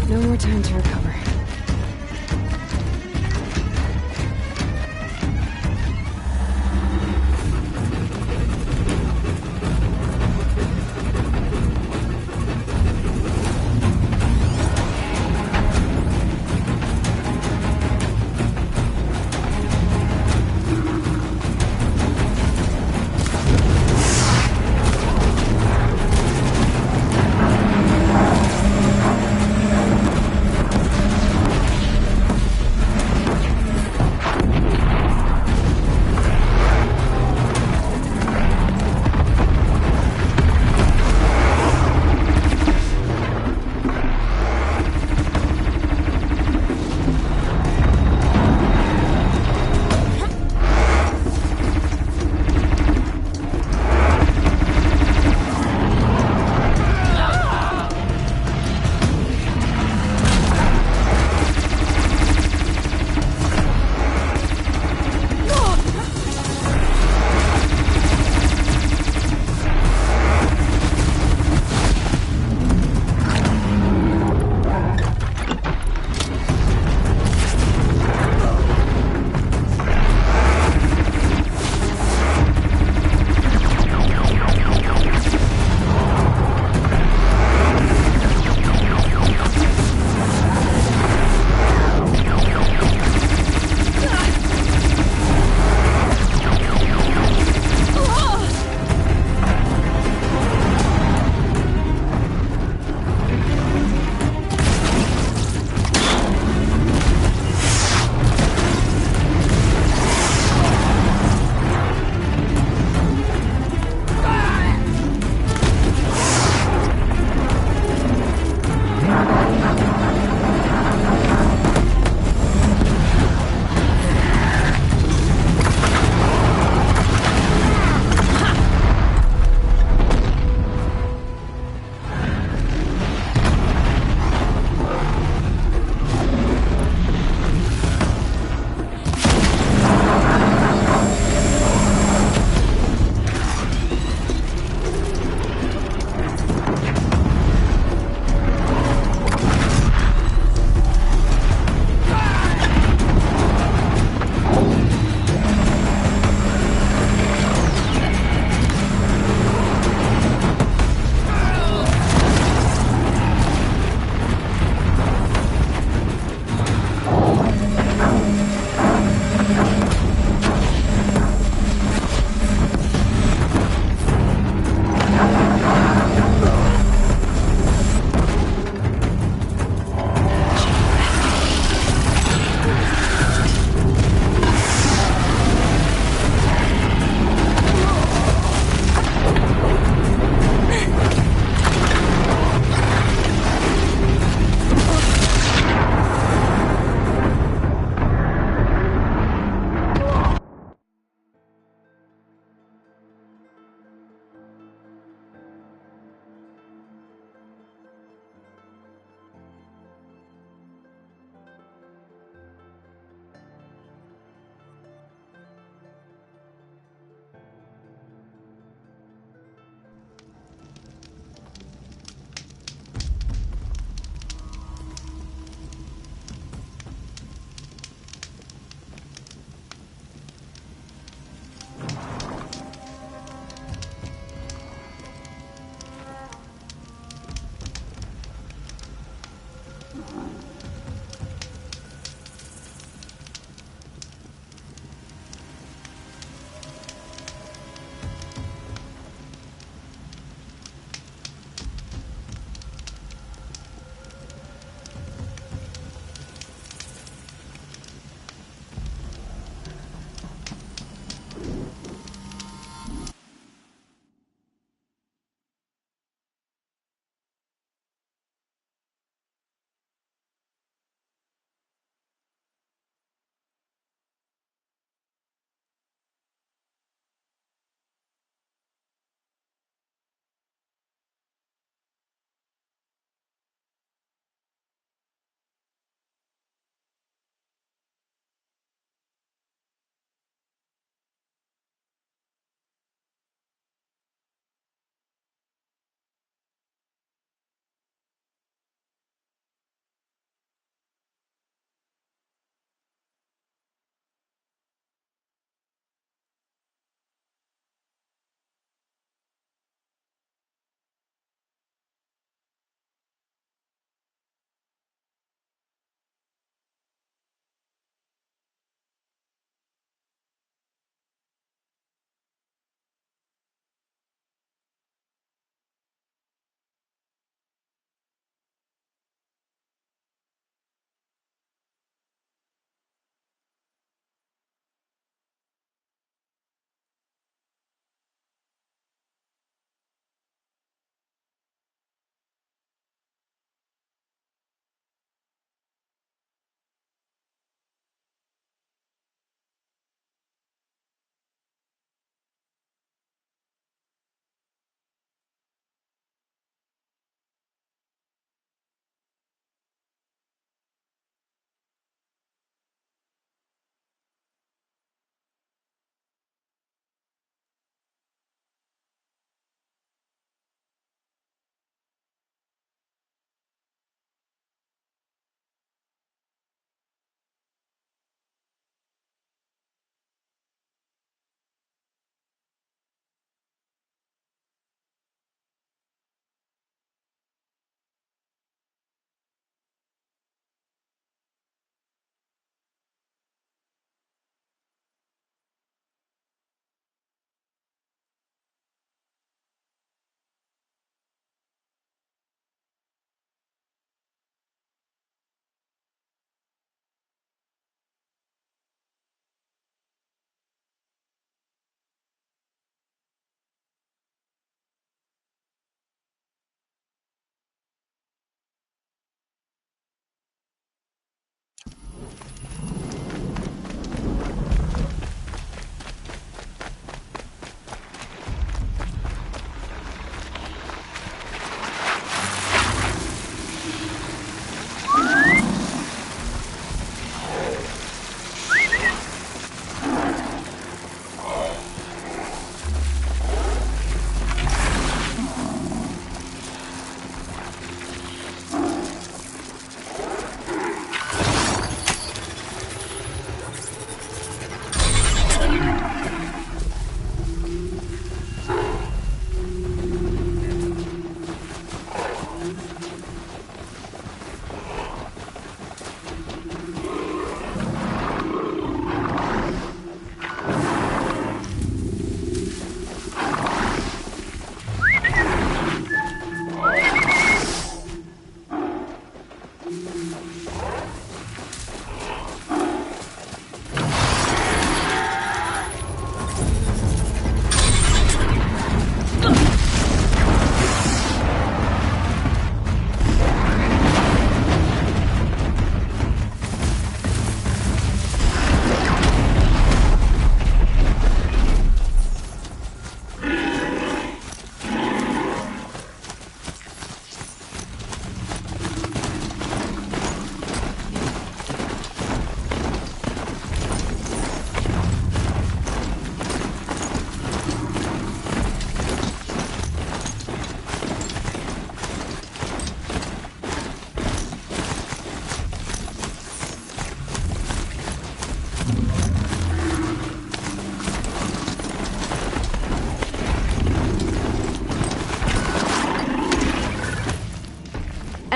No more time to recover.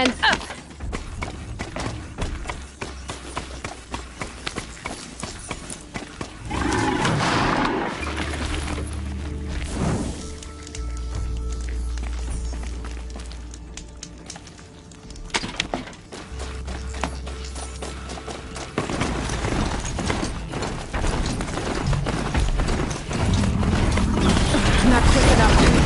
And up! Not quick enough.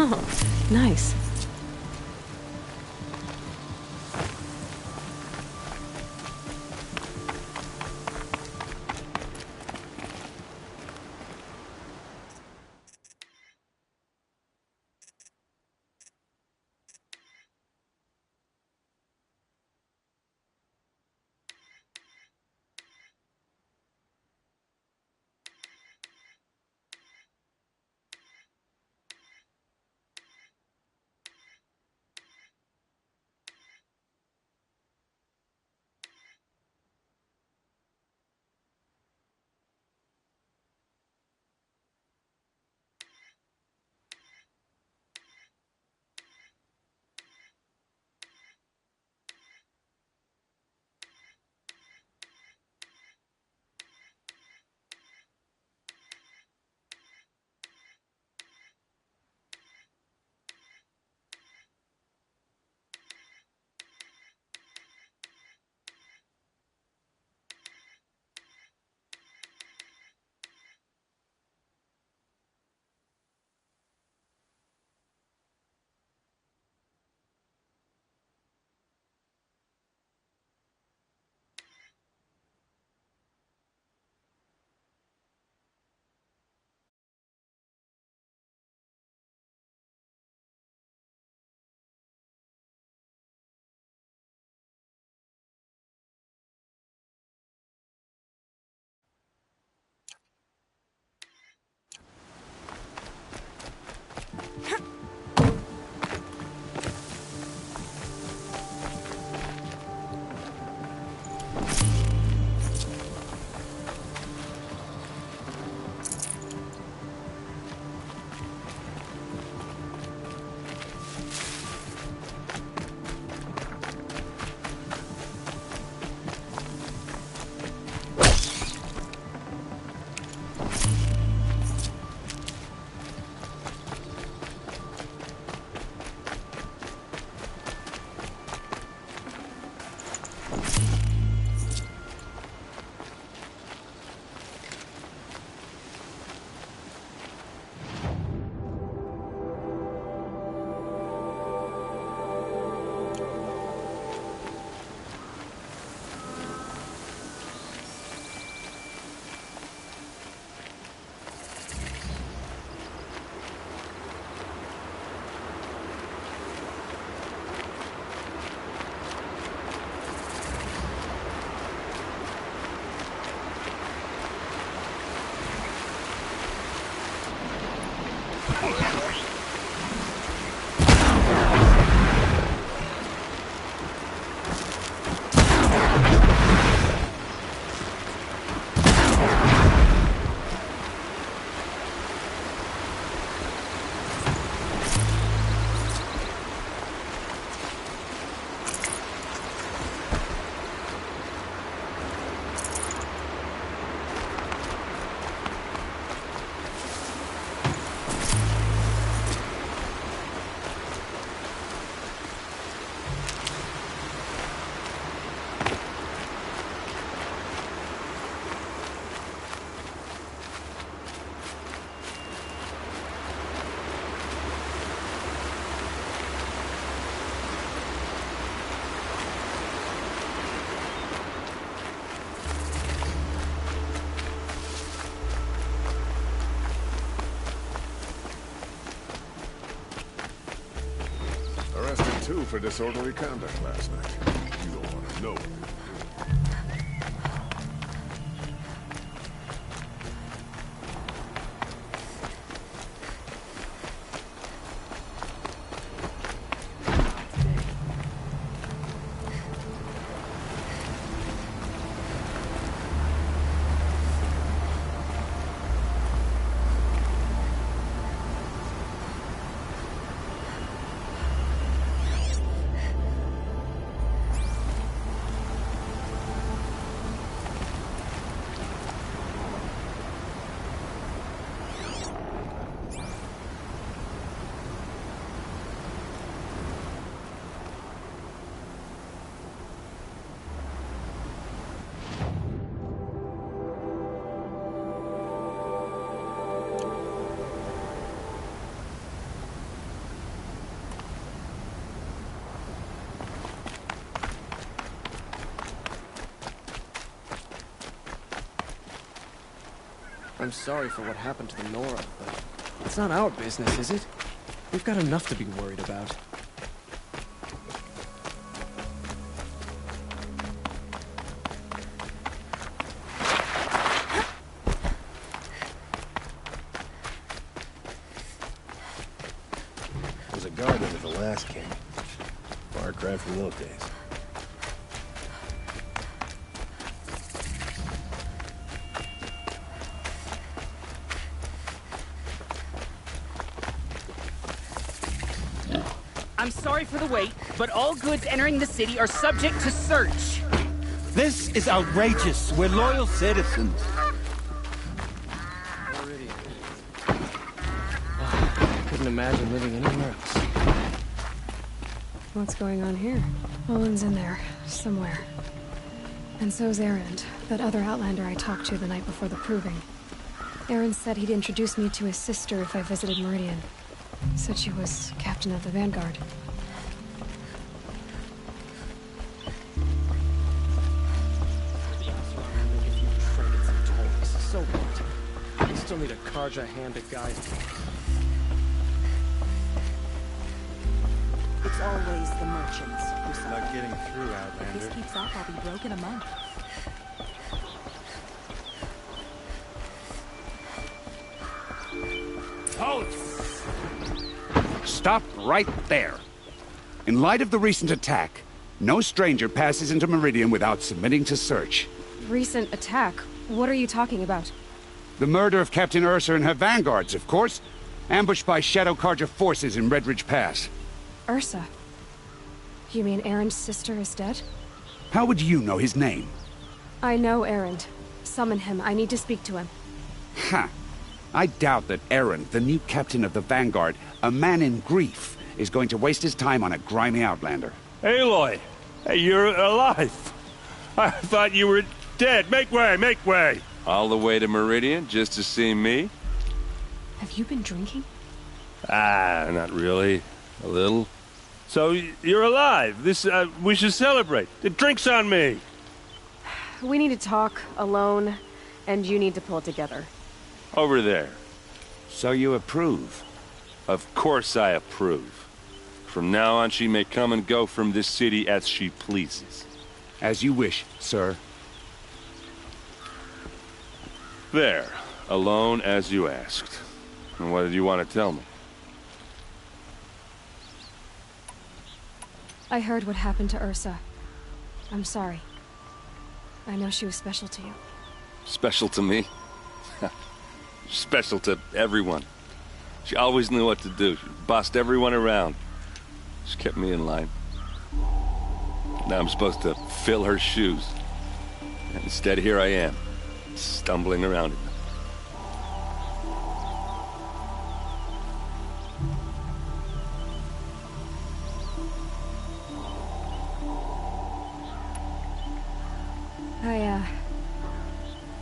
Oh, nice. Two for disorderly conduct last night. You don't want to know. I'm sorry for what happened to the Nora, but it's not our business, is it? We've got enough to be worried about. There's a guard under the last king. Far cry from those days. I'm sorry for the wait, but all goods entering the city are subject to search. This is outrageous. We're loyal citizens. Meridian. Oh, I couldn't imagine living anywhere else. What's going on here? Olin's in there, somewhere. And so's Erend, that other Outlander I talked to the night before the proving. Erend said he'd introduce me to his sister if I visited Meridian. Said she was captain of the Vanguard. So what? We still need a Karja hand to guide. It's always the merchants who suffer. Not getting through, If Outlander. this keeps up, I'll be broke in a month. Stop right there. In light of the recent attack, no stranger passes into Meridian without submitting to search. Recent attack? What are you talking about? The murder of Captain Ursa and her vanguards, of course. Ambushed by Shadow Karja forces in Redridge Pass. Ursa? You mean Erend's sister is dead? How would you know his name? I know Erend. Summon him. I need to speak to him. Ha! I doubt that Erend, the new captain of the Vanguard, a man in grief, is going to waste his time on a grimy outlander. Aloy! Hey, you're alive! I thought you were dead. Make way, make way! All the way to Meridian just to see me? Have you been drinking? Ah, not really. A little. So, you're alive. We should celebrate. The drink's on me. We need to talk, alone, and you need to pull it together. Over there. So you approve? Of course I approve. From now on, she may come and go from this city as she pleases. As you wish, sir. There. Alone as you asked. And what did you want to tell me? I heard what happened to Ursa. I'm sorry. I know she was special to you. Special to me? Special to everyone. She always knew what to do. She bossed everyone around. She kept me in line. Now I'm supposed to fill her shoes. And instead, here I am, stumbling around in them.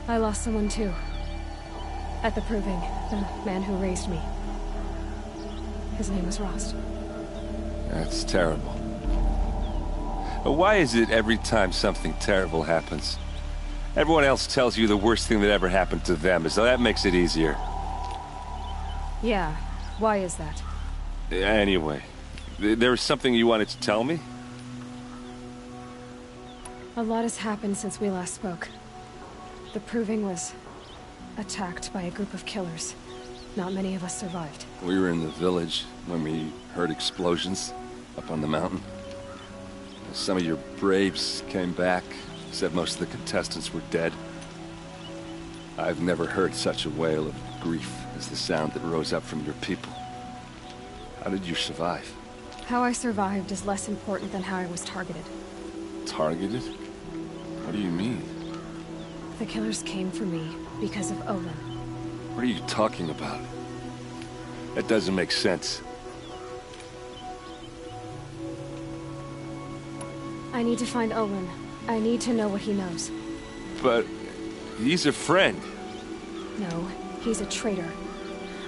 I lost someone too. At the Proving, the man who raised me. His name was Rost. That's terrible. But why is it every time something terrible happens, everyone else tells you the worst thing that ever happened to them, as though that makes it easier? Yeah, why is that? Anyway, there was something you wanted to tell me? A lot has happened since we last spoke. The Proving was attacked by a group of killers. Not many of us survived. We were in the village when we heard explosions up on the mountain. Some of your braves came back, said most of the contestants were dead. I've never heard such a wail of grief as the sound that rose up from your people. How did you survive? How I survived is less important than how I was targeted. Targeted? What do you mean? The killers came for me because of Olin. What are you talking about? That doesn't make sense. I need to find Olin. I need to know what he knows. But he's a friend. No, he's a traitor.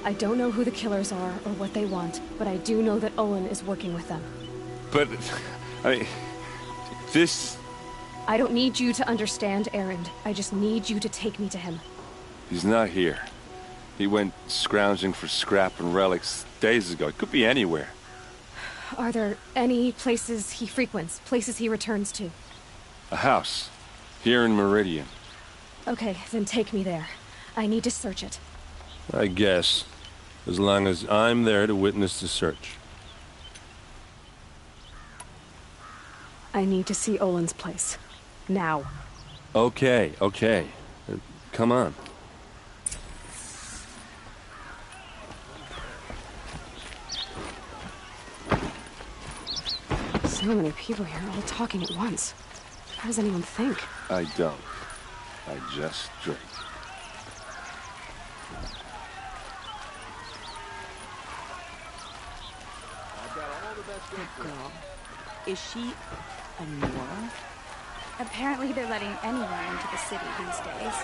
I don't know who the killers are or what they want, but I do know that Olin is working with them. But, I mean, this... I don't need you to understand, Erend. I just need you to take me to him. He's not here. He went scrounging for scrap and relics days ago. It could be anywhere. Are there any places he frequents? Places he returns to? A house. Here in Meridian. Okay, then take me there. I need to search it. I guess. As long as I'm there to witness the search. I need to see Olin's place. Now. Okay. Come on. So many people here, all talking at once. How does anyone think? I don't. I just drink. That girl. Is she a Nora? Apparently they're letting anyone into the city these days.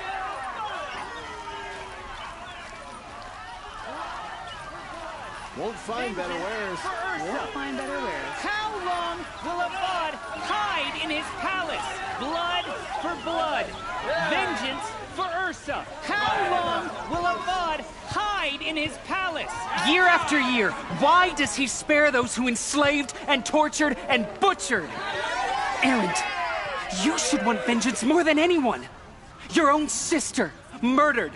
Won't find better wares. Won't find better wares. How long will Avad hide in his palace? Blood for blood. Vengeance for Ursa. How long will Avad hide in his palace? Year after year, why does he spare those who enslaved and tortured and butchered? Erend, you should want vengeance more than anyone. Your own sister, murdered.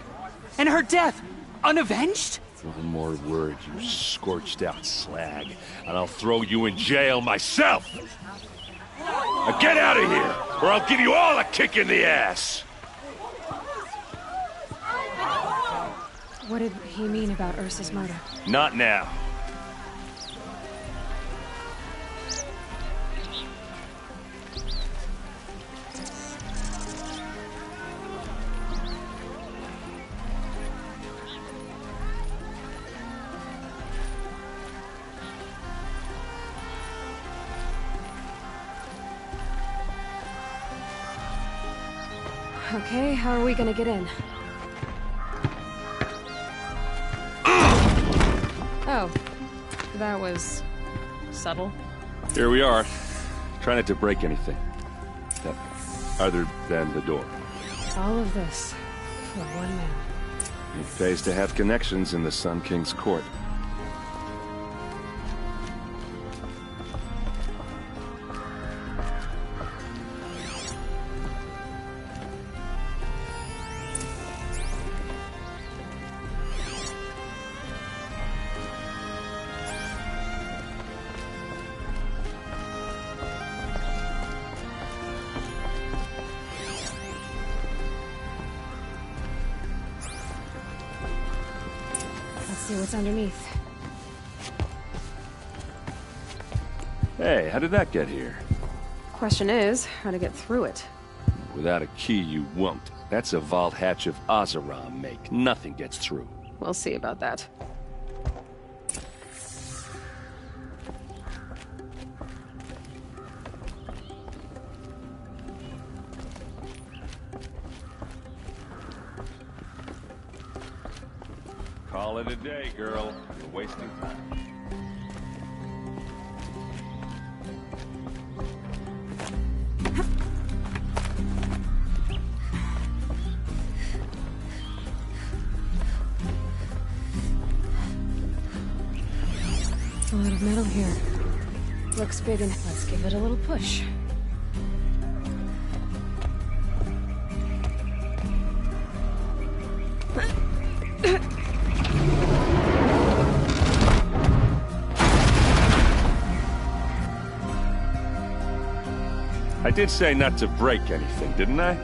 And her death, unavenged? One more word, you scorched out slag, and I'll throw you in jail myself! Now get out of here, or I'll give you all a kick in the ass! What did he mean about Ursa's murder? Not now. Okay, how are we gonna get in? Oh, that was subtle. Here we are. Try not to break anything. Other than the door. All of this for one man. It pays to have connections in the Sun King's court. Let's see what's underneath. Hey, how did that get here? Question is, how to get through it. Without a key, you won't. That's a vault hatch of Oseram make. Nothing gets through. We'll see about that. Call it a day, girl. You're wasting time. A lot of metal here. Looks big and let's give it a little push. I did say not to break anything, didn't I?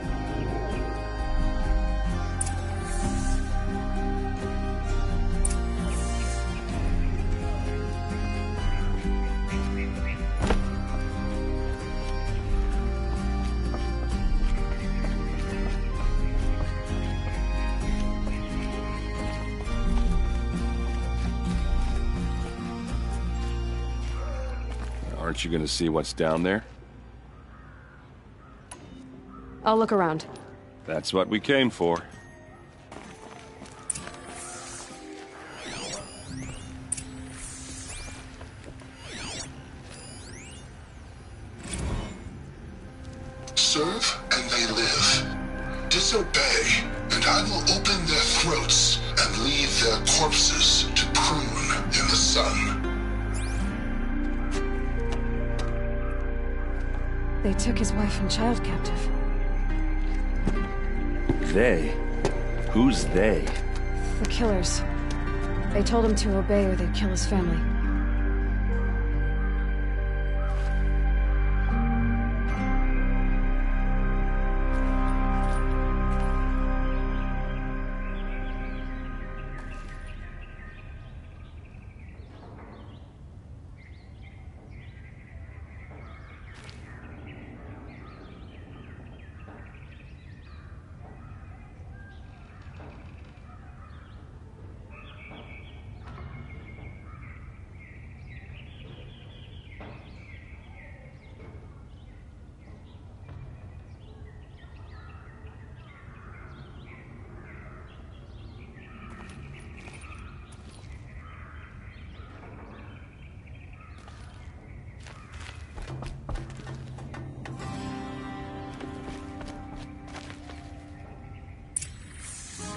Aren't you gonna see what's down there? I'll look around. That's what we came for. Serve and they live. Disobey and I will open their throats and leave their corpses to prune in the sun. They took his wife and child captive. They? Who's they? The killers. They told him to obey or they'd kill his family.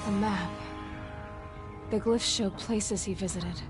A map. The glyphs show places he visited.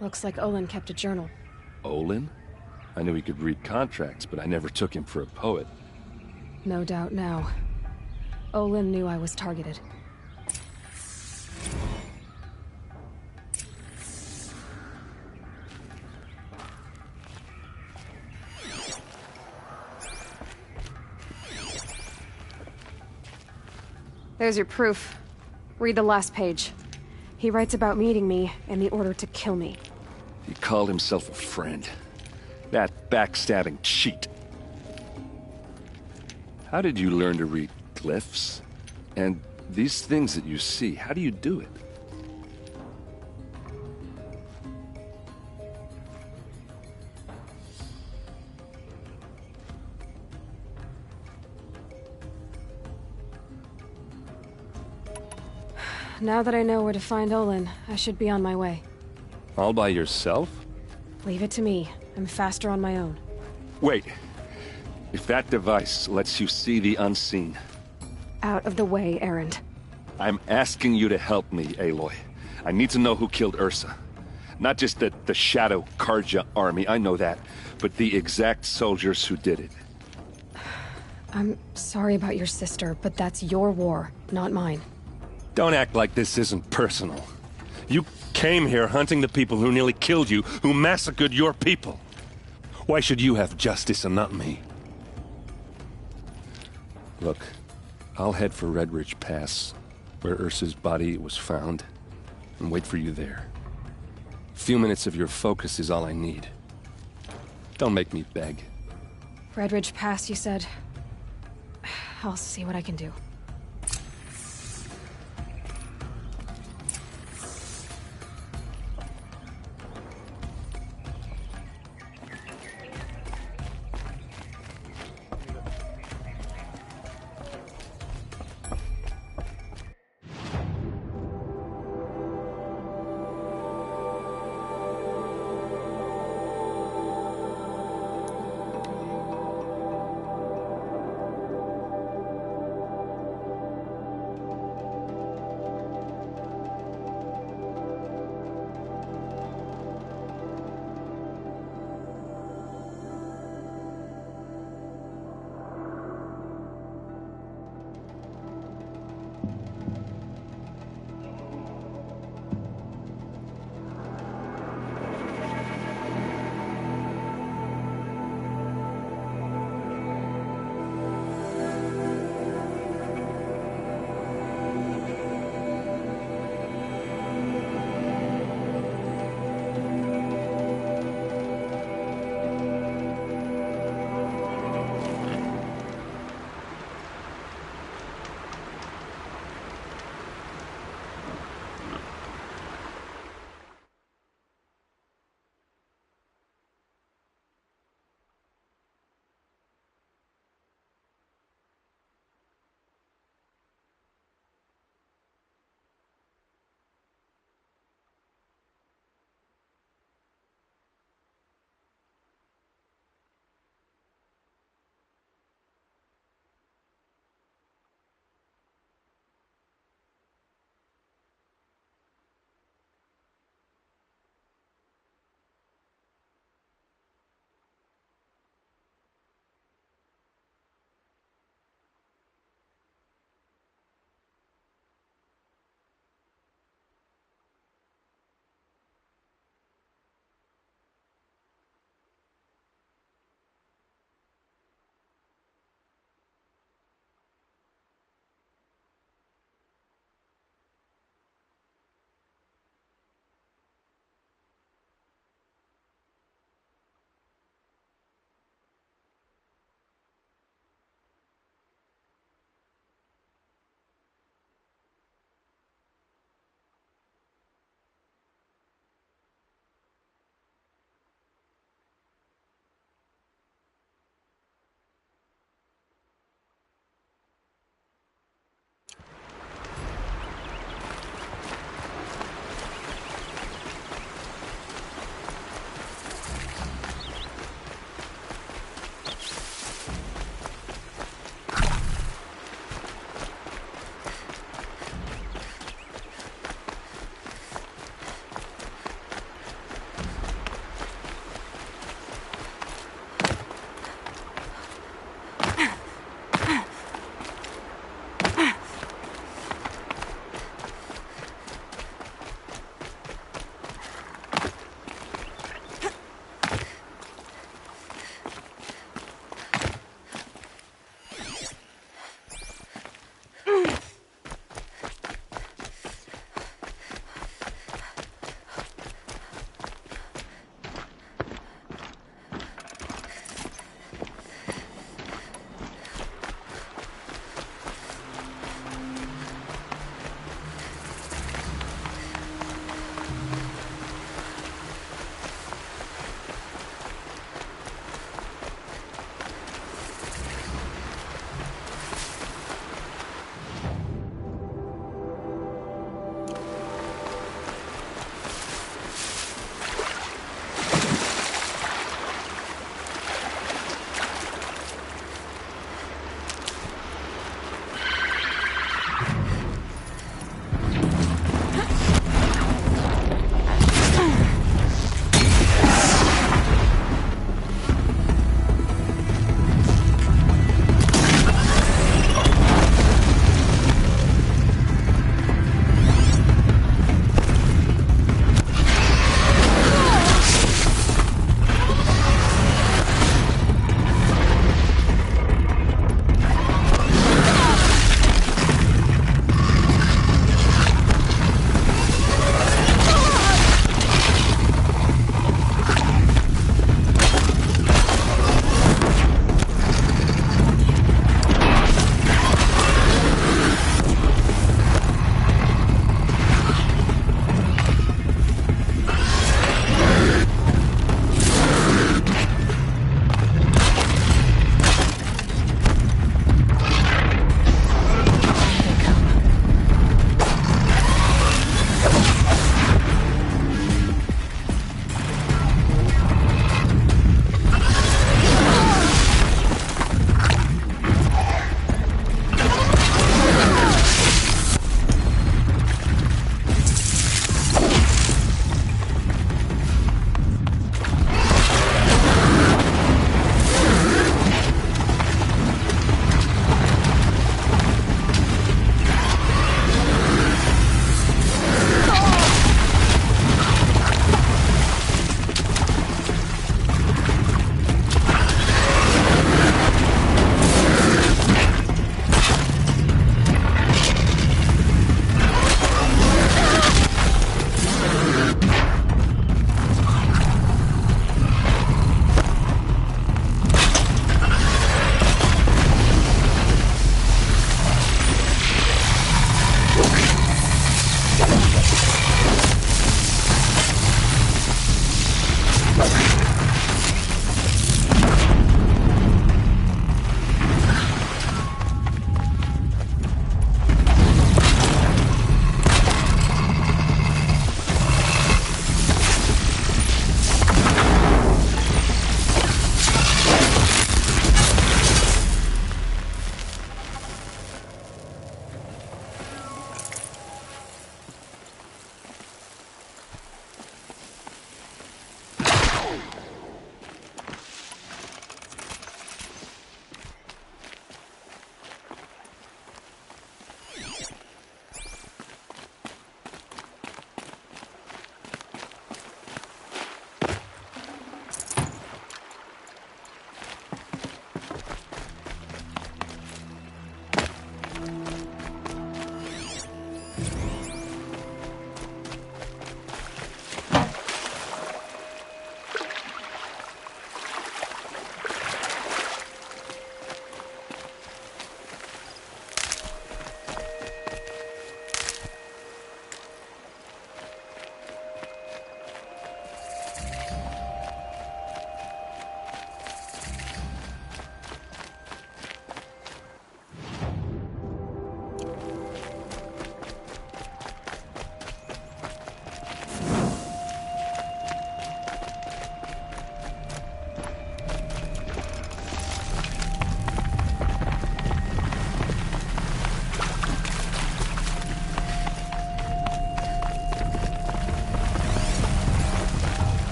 Looks like Olin kept a journal. Olin? I knew he could read contracts, but I never took him for a poet. No doubt now. Olin knew I was targeted. There's your proof. Read the last page. He writes about meeting me and the order to kill me. He called himself a friend. That backstabbing cheat. How did you learn to read glyphs? And these things that you see, how do you do it? Now that I know where to find Olin, I should be on my way. All by yourself? Leave it to me. I'm faster on my own. Wait. If that device lets you see the unseen... Out of the way, Erend. I'm asking you to help me, Aloy. I need to know who killed Ursa. Not just the Shadow Karja army, I know that, but the exact soldiers who did it. I'm sorry about your sister, but that's your war, not mine. Don't act like this isn't personal. You came here hunting the people who nearly killed you, who massacred your people. Why should you have justice and not me? Look, I'll head for Redridge Pass, where Ursa's body was found, and wait for you there. A few minutes of your focus is all I need. Don't make me beg. Redridge Pass, you said? I'll see what I can do.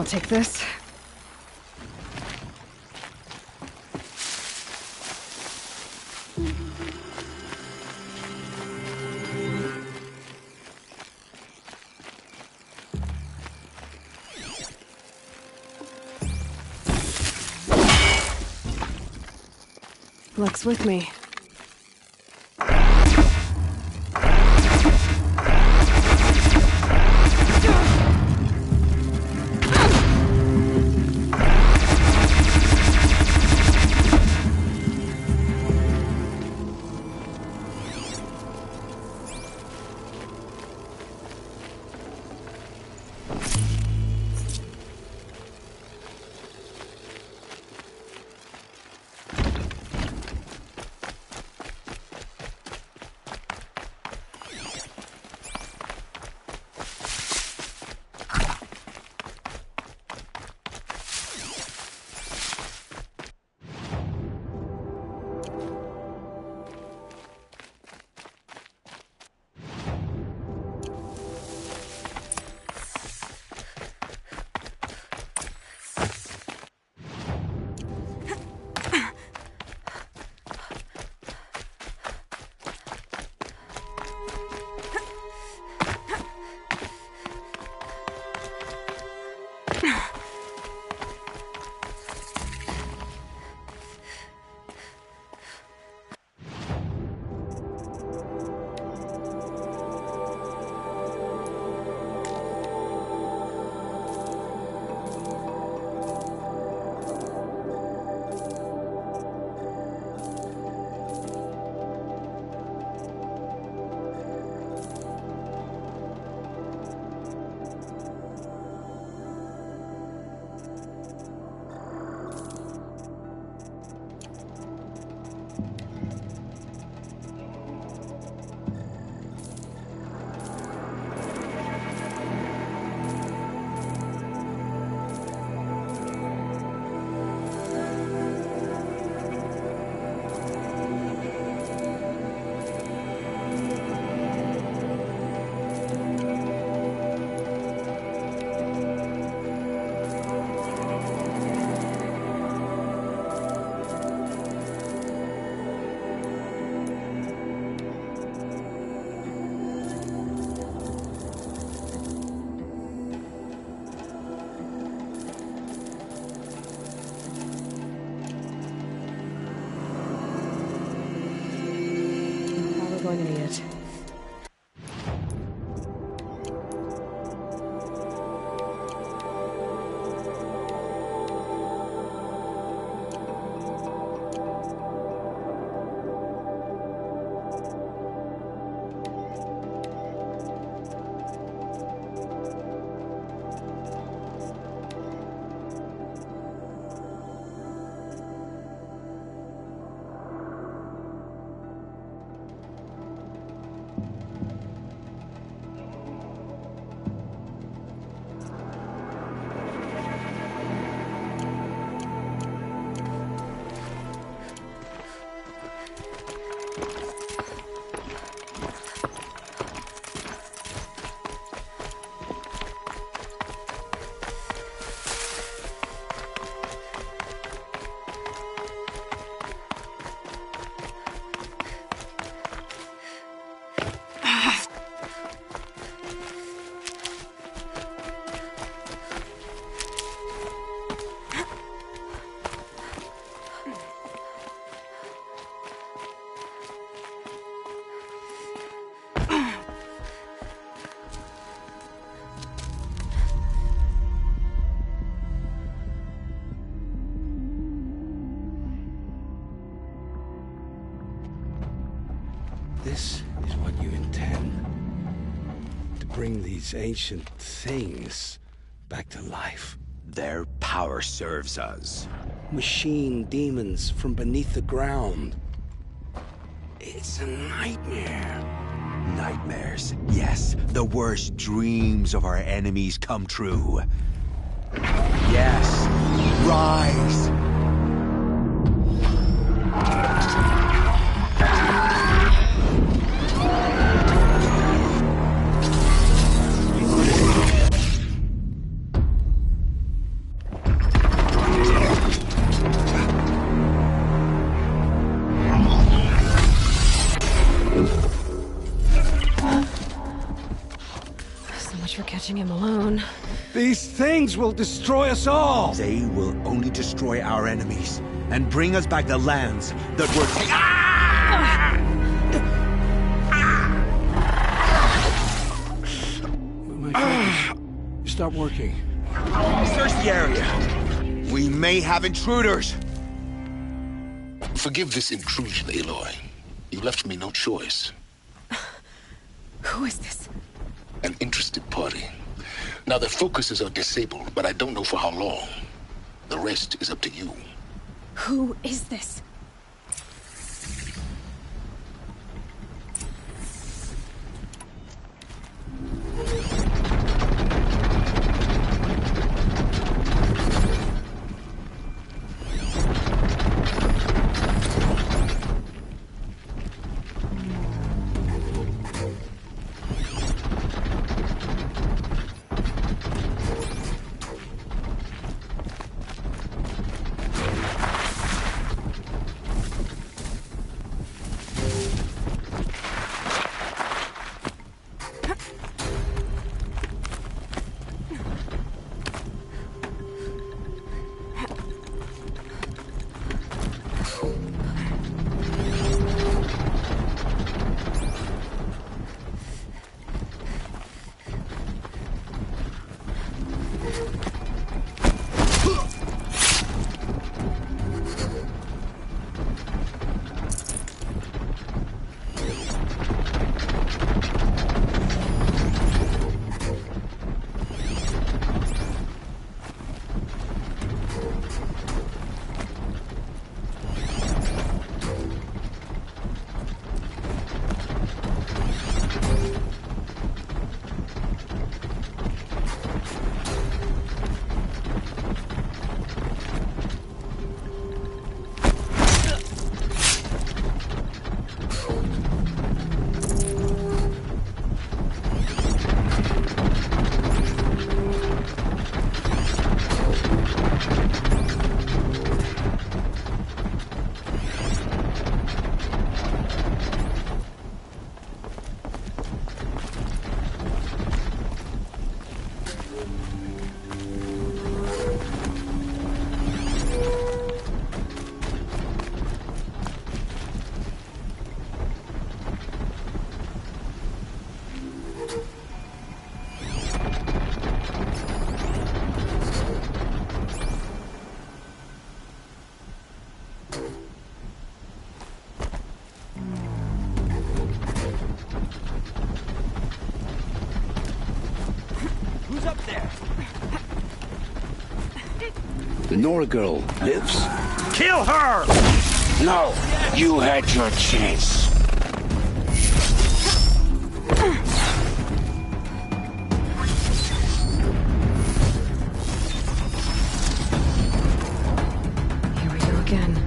I'll take this. Luck's with me. This is what you intend. To bring these ancient things back to life. Their power serves us. Machine demons from beneath the ground. It's a nightmare. Nightmares. Yes, the worst dreams of our enemies come true. Yes, rise! For catching him alone. These things will destroy us all! They will only destroy our enemies and bring us back the lands that were My focus. Stop working. Search the area. We may have intruders. Forgive this intrusion, Aloy. You left me no choice. Who is this? An interested party. Now, their focuses are disabled, but I don't know for how long. The rest is up to you. Who is this? The Nora girl lives? Kill her! No, you had your chance. Here we go again.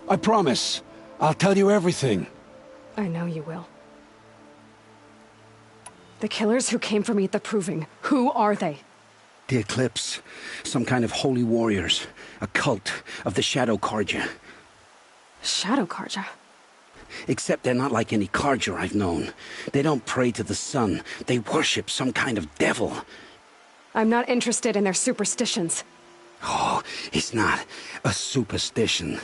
I promise. I'll tell you everything. I know you will. The killers who came for me at the Proving, who are they? The Eclipse. Some kind of holy warriors. A cult of the Shadow Carja. Shadow Carja? Except they're not like any Carja I've known. They don't pray to the sun. They worship some kind of devil. I'm not interested in their superstitions. Oh, it's not a superstition.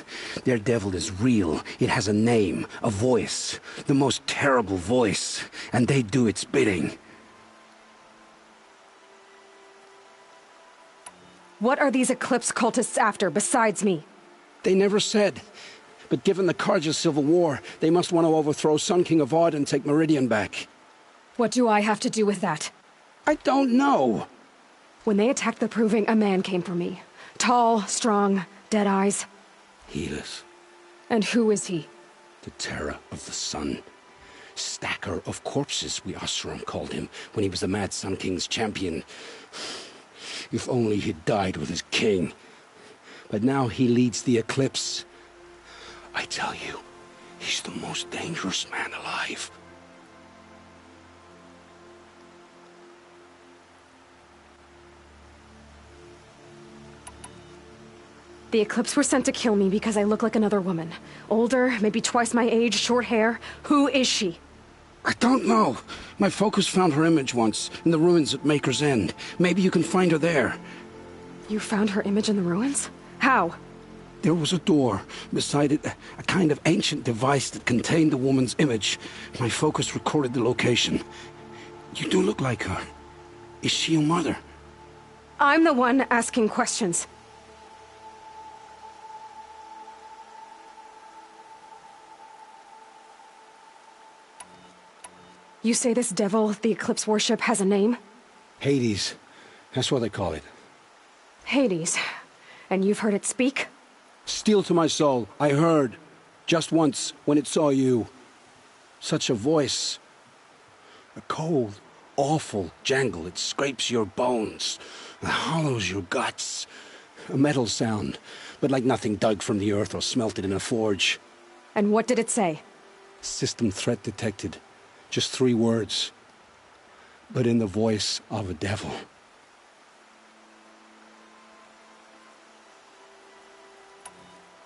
Their devil is real. It has a name, a voice. The most terrible voice. And they do its bidding. What are these Eclipse cultists after, besides me? They never said. But given the Carja civil war, they must want to overthrow Sun King Avad and take Meridian back. What do I have to do with that? I don't know. When they attacked the Proving, a man came for me. Tall, strong, dead eyes. Helis. And who is he? The terror of the sun. Stacker of corpses, we Oseram called him, when he was the Mad Sun King's champion. If only he'd died with his king. But now he leads the Eclipse. I tell you, he's the most dangerous man alive. The Eclipse were sent to kill me because I look like another woman. Older, maybe twice my age, short hair. Who is she? I don't know. My focus found her image once, in the ruins at Maker's End. Maybe you can find her there. You found her image in the ruins? How? There was a door. Beside it, a kind of ancient device that contained the woman's image. My focus recorded the location. You do look like her. Is she your mother? I'm the one asking questions. You say this devil the Eclipse worship has a name? Hades. That's what they call it. Hades. And you've heard it speak? Steel to my soul, I heard. Just once, when it saw you. Such a voice. A cold, awful jangle. It scrapes your bones. It hollows your guts. A metal sound, but like nothing dug from the earth or smelted in a forge. And what did it say? System threat detected. Just 3 words. But in the voice of a devil.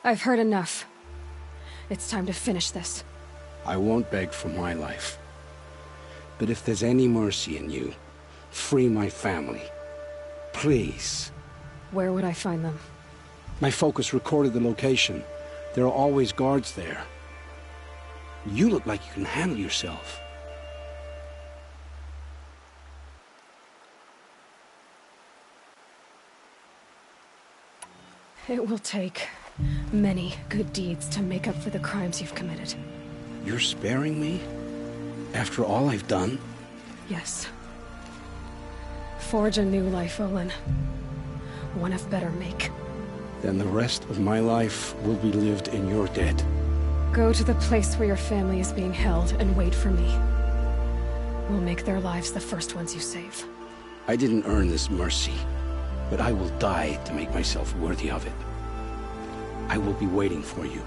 I've heard enough. It's time to finish this. I won't beg for my life. But if there's any mercy in you, free my family. Please. Where would I find them? My focus recorded the location. There are always guards there. You look like you can handle yourself. It will take many good deeds to make up for the crimes you've committed. You're sparing me? After all I've done? Yes. Forge a new life, Olin. One of better make. Then the rest of my life will be lived in your debt. Go to the place where your family is being held and wait for me. We'll make their lives the first ones you save. I didn't earn this mercy, but I will die to make myself worthy of it. I will be waiting for you.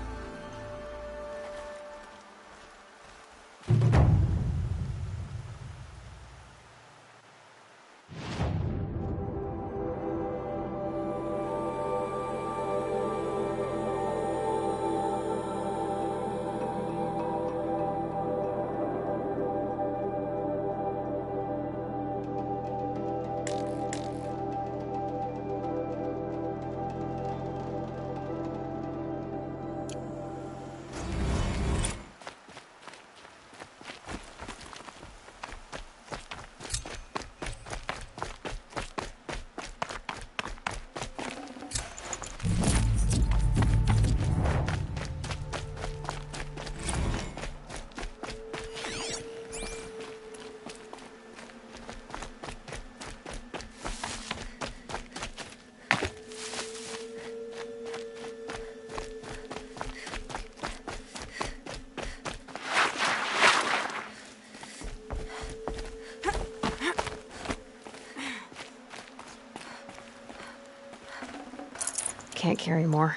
Can't carry more.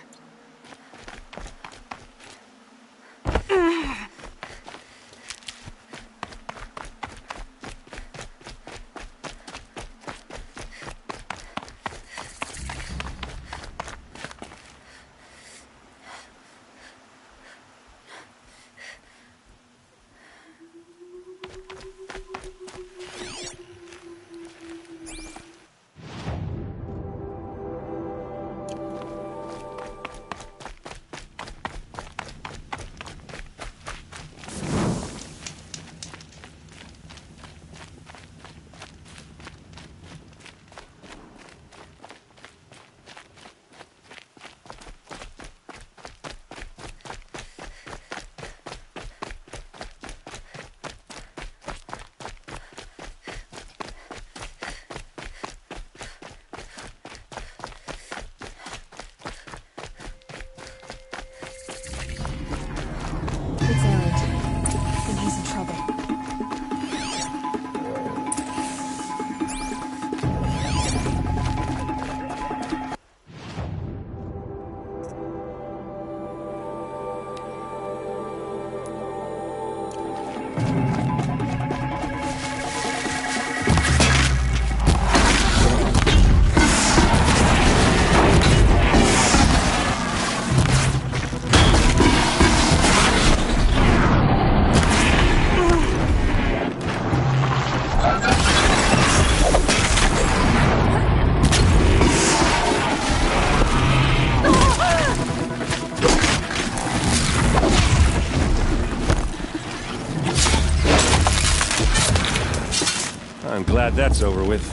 I'm glad that's over with.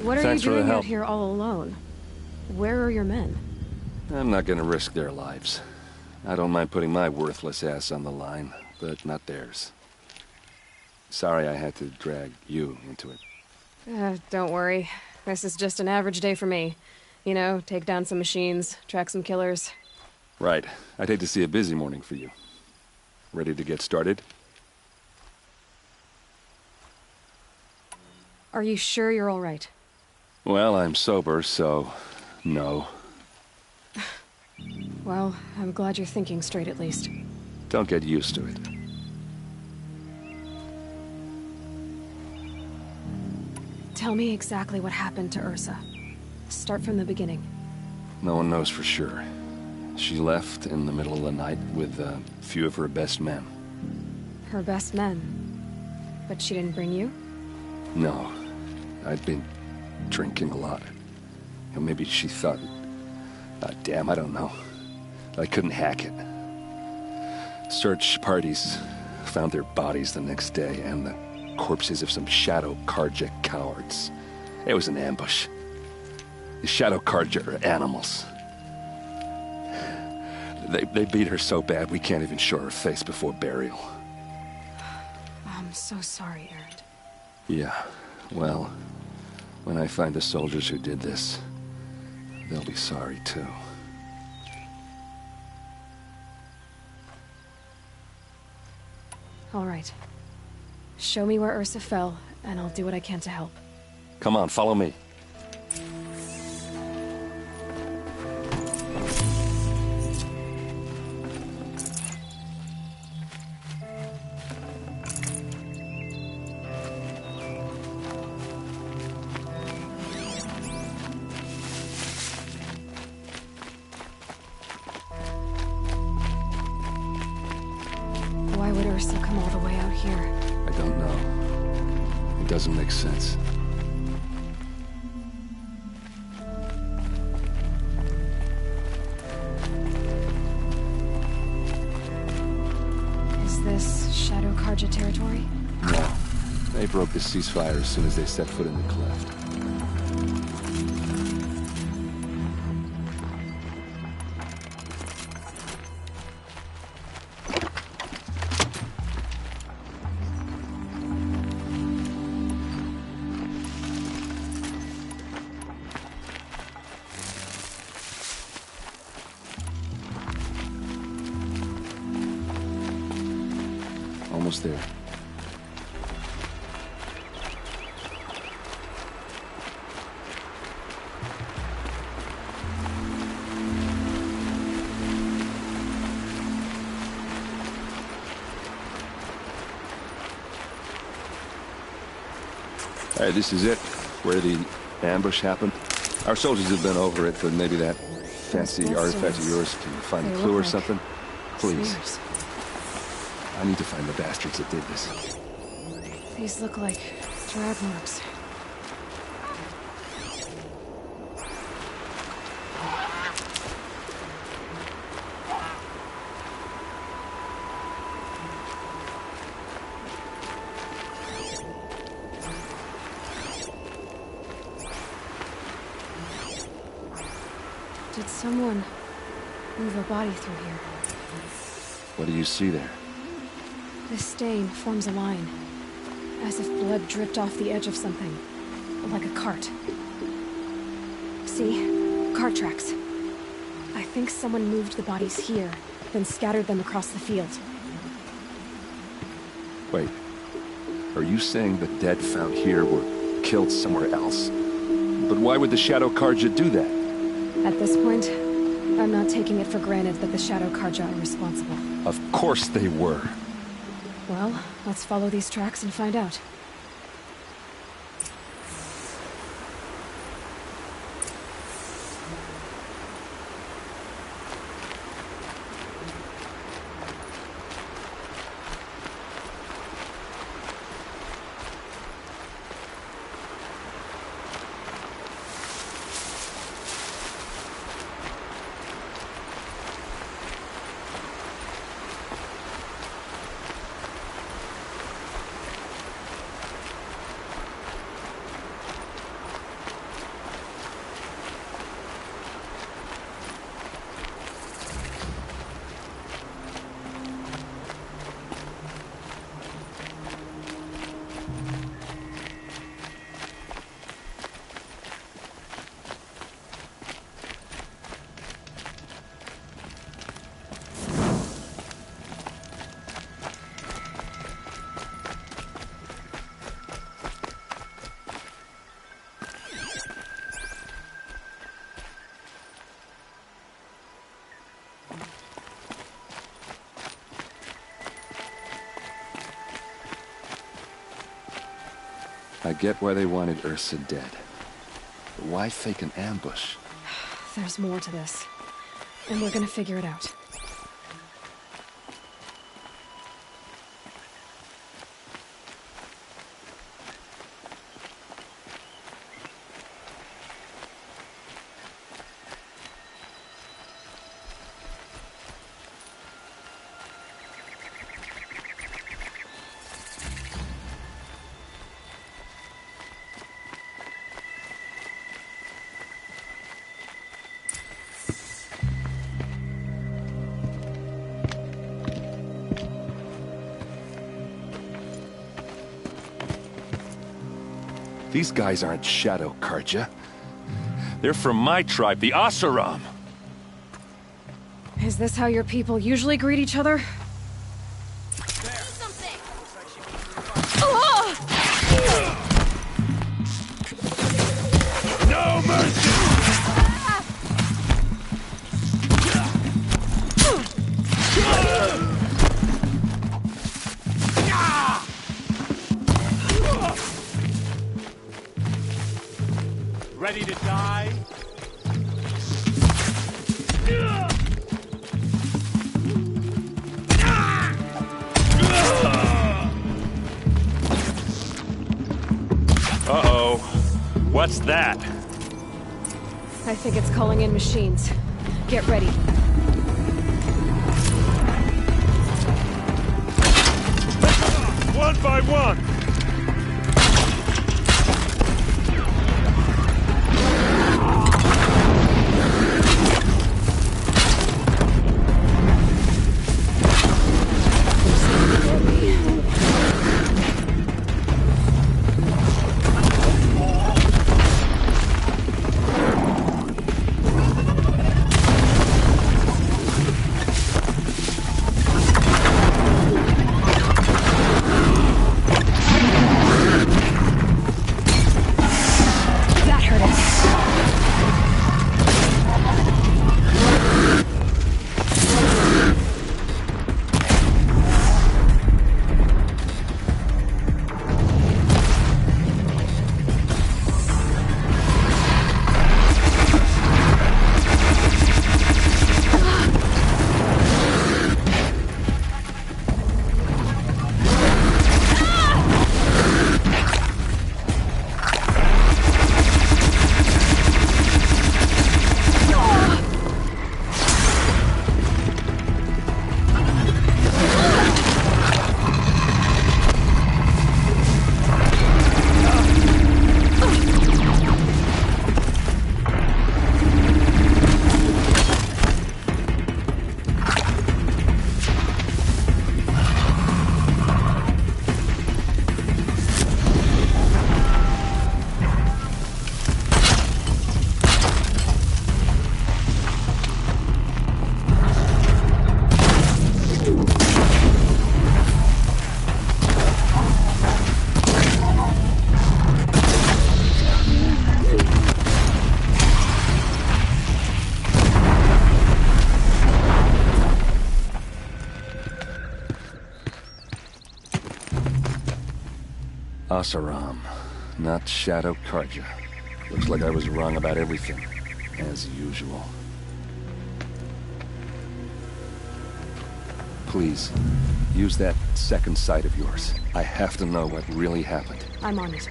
What are Thanks you for the doing out help. here all alone? Where are your men? I'm not gonna risk their lives. I don't mind putting my worthless ass on the line, but not theirs. Sorry I had to drag you into it. Don't worry. This is just an average day for me. You know, take down some machines, track some killers. Right. I'd hate to see a busy morning for you. Ready to get started? Are you sure you're all right? Well, I'm sober, so... no. Well, I'm glad you're thinking straight at least. Don't get used to it. Tell me exactly what happened to Ursa. Start from the beginning. No one knows for sure. She left in the middle of the night with a few of her best men. Her best men? But she didn't bring you? No. I'd been drinking a lot. Maybe she thought... damn, I don't know. I couldn't hack it. Search parties found their bodies the next day, and the corpses of some Shadow Carja cowards. It was an ambush. The Shadow Carja are animals. They beat her so bad we can't even show her face before burial. I'm so sorry, Erend. Yeah, well, when I find the soldiers who did this, they'll be sorry too. All right. Show me where Ursa fell, and I'll do what I can to help. Come on, follow me. Why would Ursa come all the way out here? I don't know. It doesn't make sense. Is this Shadow Carja territory? No. They broke the ceasefire as soon as they set foot in the cleft. Almost there. All right, this is it, where the ambush happened. Our soldiers have been over it, but maybe that fancy artifact of yours can find a clue or something. Please. Snares. I need to find the bastards that did this. These look like drag marks. Did someone move a body through here? What do you see there? This stain forms a line, as if blood dripped off the edge of something, like a cart. See? Cart tracks. I think someone moved the bodies here, then scattered them across the field. Wait. Are you saying the dead found here were killed somewhere else? But why would the Shadow Carja do that? At this point, I'm not taking it for granted that the Shadow Carja are responsible. Of course they were. Well, let's follow these tracks and find out. I get why they wanted Ursa dead. But why fake an ambush? There's more to this. And we're gonna figure it out. These guys aren't Shadow Karja. They're from my tribe, the Oseram. Is this how your people usually greet each other? No mercy! Ready to die? Uh-oh. What's that? I think it's calling in machines. Get ready. One by one! Oseram, not Shadow Karja. Looks like I was wrong about everything, as usual. Please, use that second sight of yours. I have to know what really happened. I'm on it.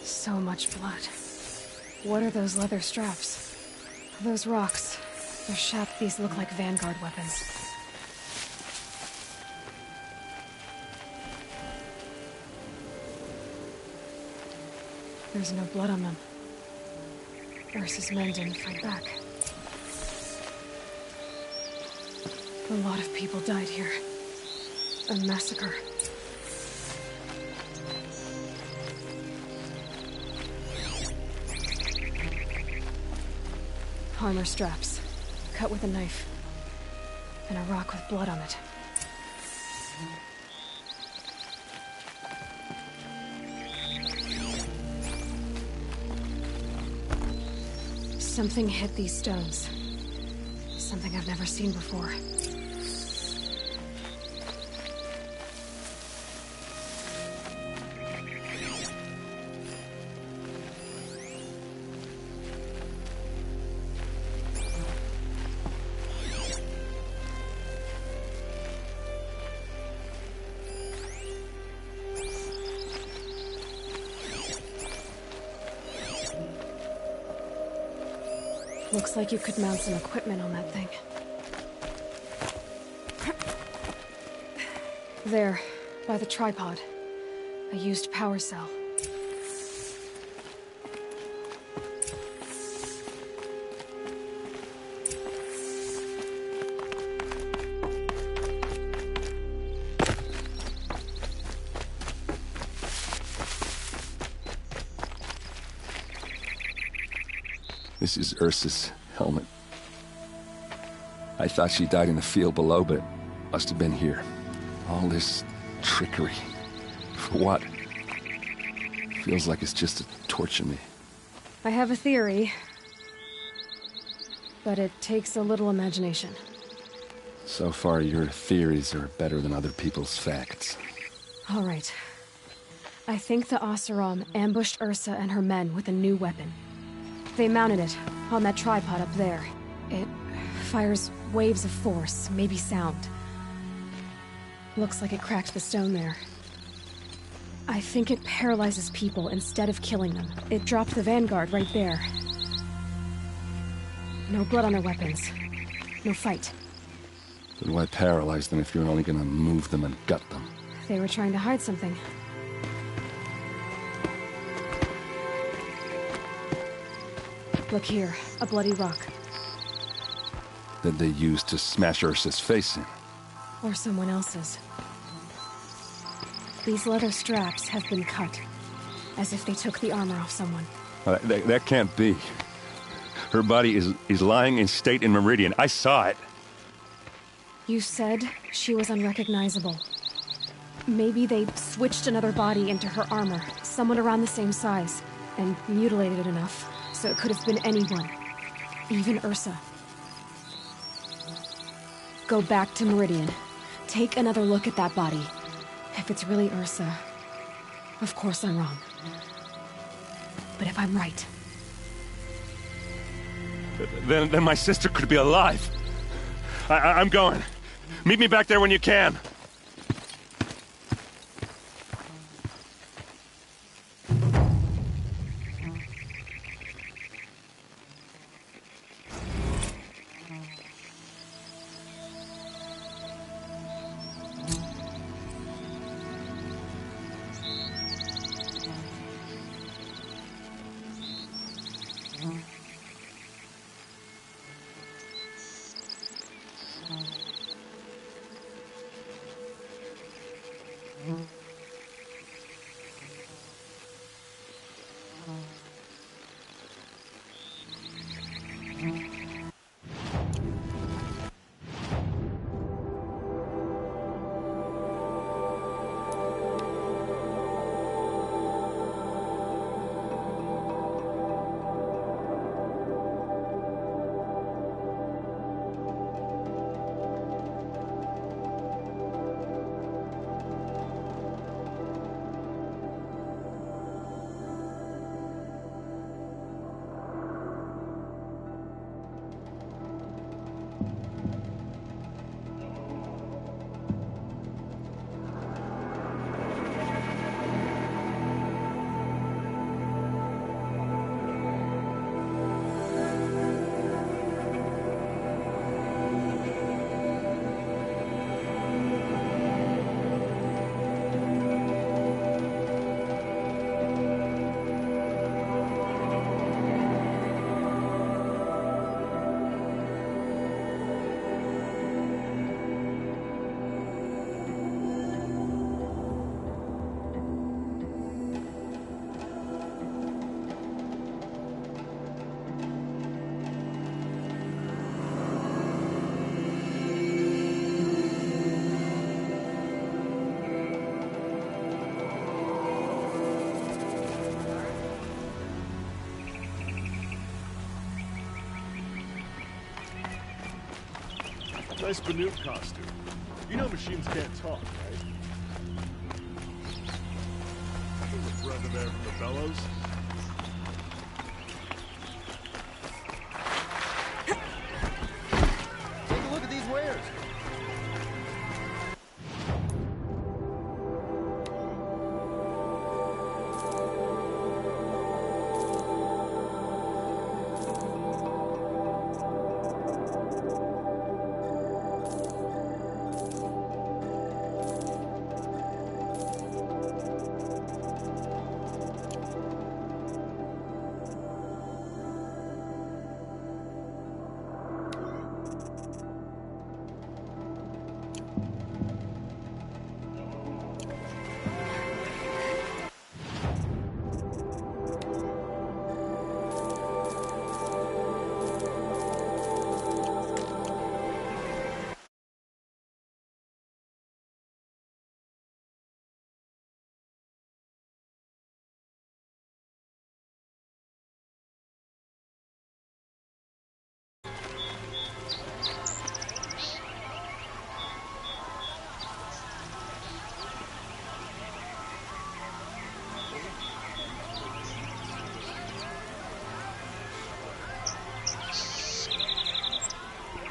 So much blood. What are those leather straps? Those rocks. They're shaped. These look like Vanguard weapons. There's no blood on them. Ursa's men didn't fight back. A lot of people died here. A massacre. armor straps, cut with a knife, and a rock with blood on it. Something hit these stones. Something I've never seen before. Looks like you could mount some equipment on that thing. There, by the tripod. A used power cell. This is Ursa's helmet. I thought she died in the field below, but must have been here. All this trickery. For what? Feels like it's just to torture me. I have a theory, but it takes a little imagination. So far, your theories are better than other people's facts. All right. I think the Oseram ambushed Ursa and her men with a new weapon. They mounted it on that tripod up there. It fires waves of force, maybe sound. Looks like it cracked the stone there. I think it paralyzes people instead of killing them. It dropped the Vanguard right there. No blood on their weapons. No fight. Then why paralyze them if you're only gonna move them and gut them? They were trying to hide something. Look here, a bloody rock. That they used to smash Ursa's face in. Or someone else's. These leather straps have been cut, as if they took the armor off someone. That can't be. Her body is lying in state in Meridian. I saw it. You said she was unrecognizable. Maybe they switched another body into her armor, someone around the same size, and mutilated it enough, so it could have been anyone. Even Ursa. Go back to Meridian. Take another look at that body. If it's really Ursa, of course I'm wrong. But if I'm right... Then my sister could be alive. I'm going. Meet me back there when you can. Nice Banuk costume. You know machines can't talk, right? There's a breath of air from the bellows. Take a look at these wares.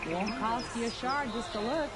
Won't cost you a shard just to look.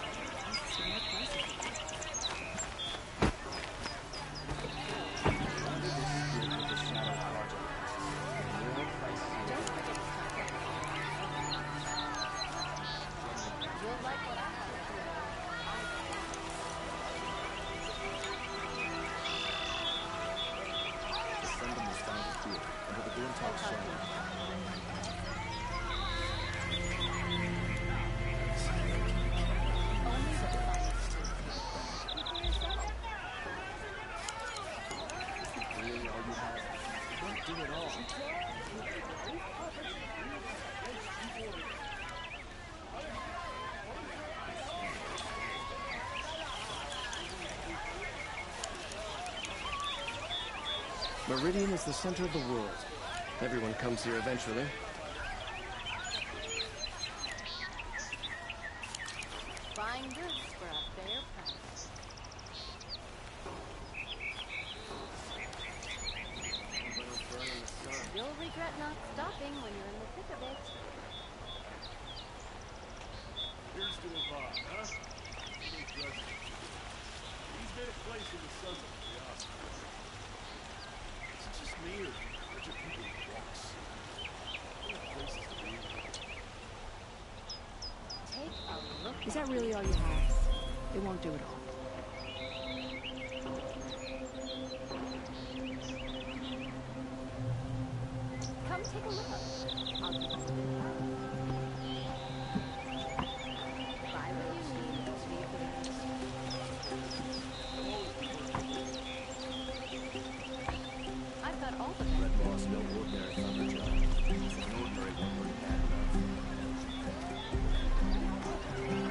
Meridian is the center of the world. Everyone comes here eventually. Buying goods for a fair price. You'll regret not stopping when you're in the thick of it. Here's to Avad, huh? He's made a place in the sun of the Oscar. Is it just me or a bunch of people who walks? What are places to be? Take a look. Is that really all you have? It won't do it all. Come take a look. I'll give you a bit of help. Buy what you need and see if it is. I've got all the Red Boss, no ordinary thunderjaw. It's an ordinary one we're bad enough.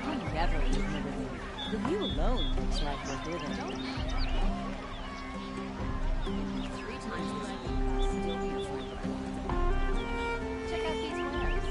I never leave Meridian. The view alone looks like we're living. 3 times the length of the still feels like what I want. Check out these wares.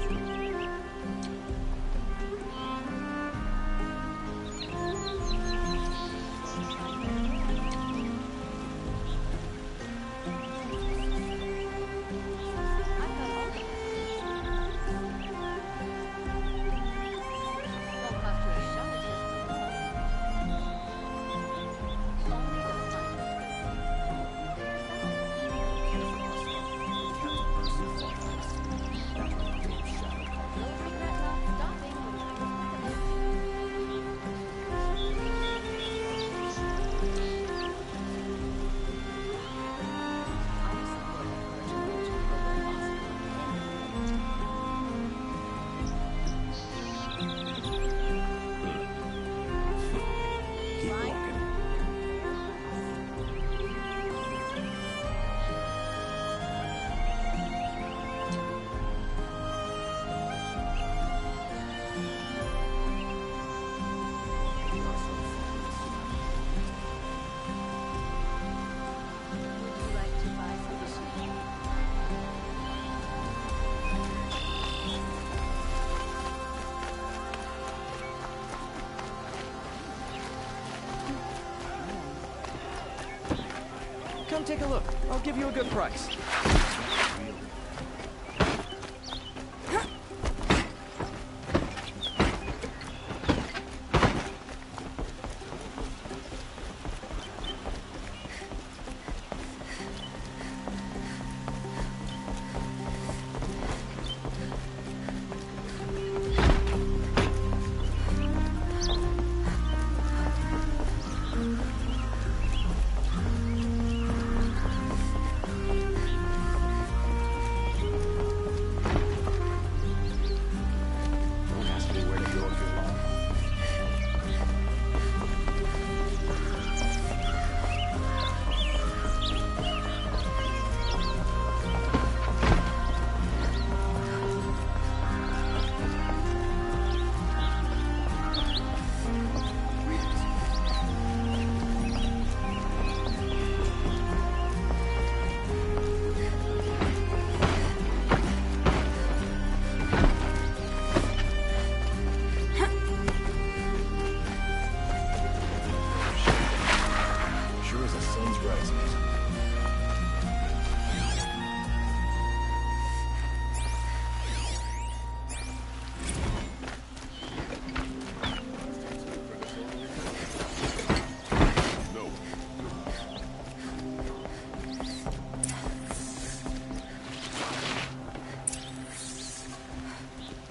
take a look. I'll give you a good price.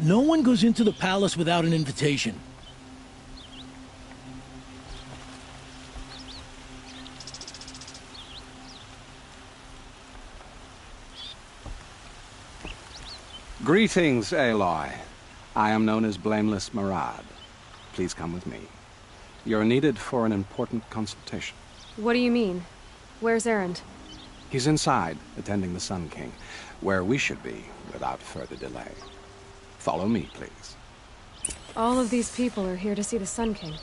No one goes into the palace without an invitation. Greetings, Aloy. I am known as Blameless Murad. Please come with me. You're needed for an important consultation. What do you mean? Where's Erend? He's inside, attending the Sun King, where we should be without further delay. Follow me, please. All of these people are here to see the Sun King.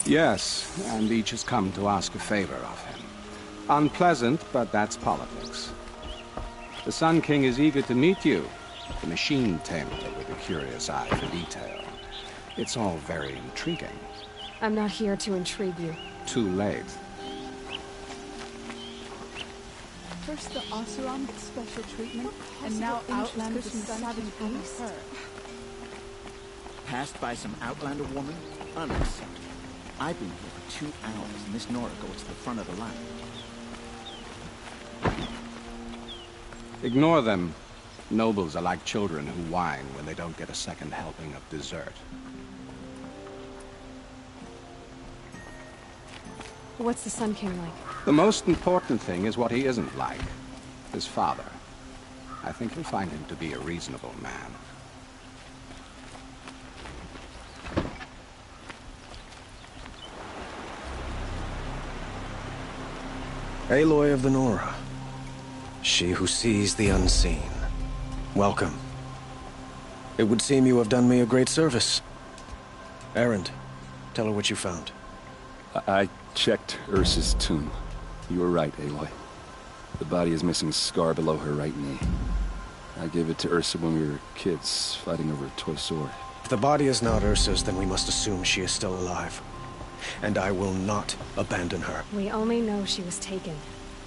Yes, and each has come to ask a favor of him. Unpleasant, but that's politics. The Sun King is eager to meet you, the machine tamer with a curious eye for detail. It's all very intriguing. I'm not here to intrigue you. Too late. First the Oseram gets special treatment, and now Outlander's savage beast. Passed by some Outlander woman? Unacceptable. I've been here for 2 hours, and this Nora goes to the front of the line. Ignore them. Nobles are like children who whine when they don't get a second helping of dessert. What's the Sun King like? The most important thing is what he isn't like. His father. I think you'll find him to be a reasonable man. Aloy of the Nora. She who sees the unseen. Welcome. It would seem you have done me a great service. Erend, tell her what you found. I checked Ursa's tomb. You were right, Aloy. The body is missing a scar below her right knee. I gave it to Ursa when we were kids, fighting over a toy sword. If the body is not Ursa's, then we must assume she is still alive. And I will not abandon her. We only know she was taken,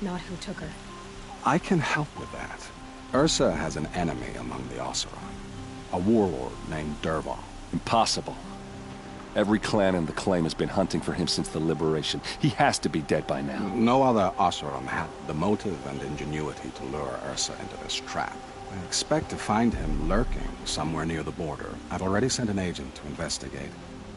not who took her. I can help with that. Ursa has an enemy among the Oseram. A warlord named Dervahl. Impossible. Every clan in the Claim has been hunting for him since the liberation. He has to be dead by now. No other Oseram had the motive and ingenuity to lure Ursa into this trap. I expect to find him lurking somewhere near the border. I've already sent an agent to investigate.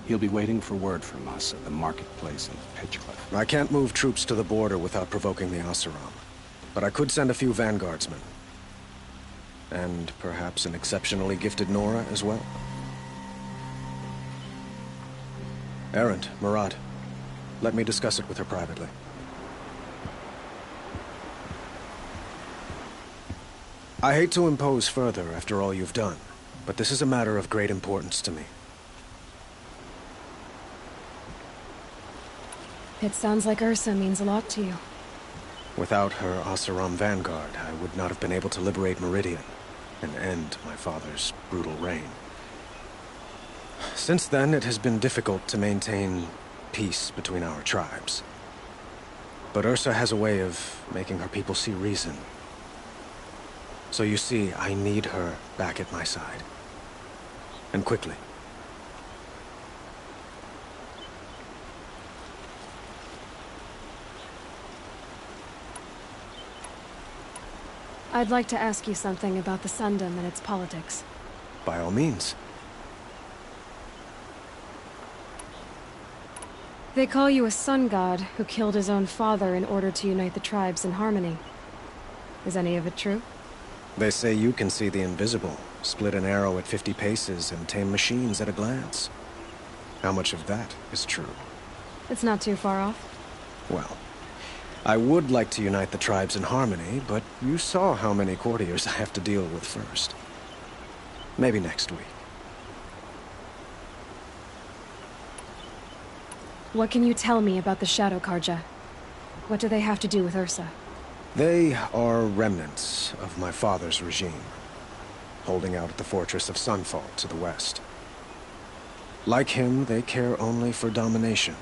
He'll be waiting for word from us at the marketplace in Pitchcliff. I can't move troops to the border without provoking the Oseram. But I could send a few vanguardsmen. And perhaps an exceptionally gifted Nora as well. Erend, Murad, let me discuss it with her privately. I hate to impose further after all you've done, but this is a matter of great importance to me. It sounds like Ursa means a lot to you. Without her Oseram vanguard, I would not have been able to liberate Meridian and end my father's brutal reign. Since then, it has been difficult to maintain peace between our tribes. But Ursa has a way of making her people see reason. So you see, I need her back at my side. And quickly. I'd like to ask you something about the Sundom and its politics. By all means. They call you a sun god who killed his own father in order to unite the tribes in harmony. Is any of it true? They say you can see the invisible, split an arrow at 50 paces, and tame machines at a glance. How much of that is true? It's not too far off. Well, I would like to unite the tribes in harmony, but you saw how many courtiers I have to deal with first. Maybe next week. What can you tell me about the Shadow Carja? What do they have to do with Ursa? They are remnants of my father's regime, holding out at the fortress of Sunfall to the west. Like him, they care only for domination,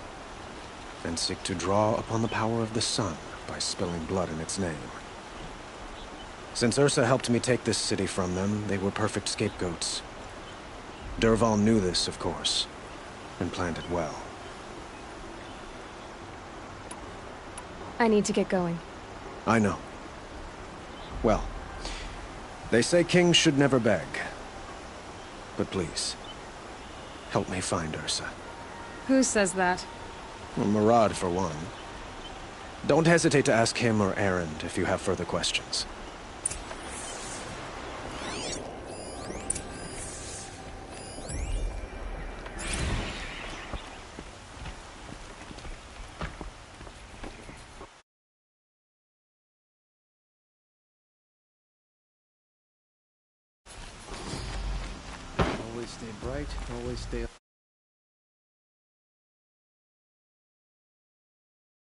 and seek to draw upon the power of the sun by spilling blood in its name. Since Ursa helped me take this city from them, they were perfect scapegoats. Dervahl knew this, of course, and planned it well. I need to get going. I know. Well, they say kings should never beg. But please, help me find Ursa. Who says that? Well, Murad, for one. Don't hesitate to ask him or Erend if you have further questions. Always stay bright, always stay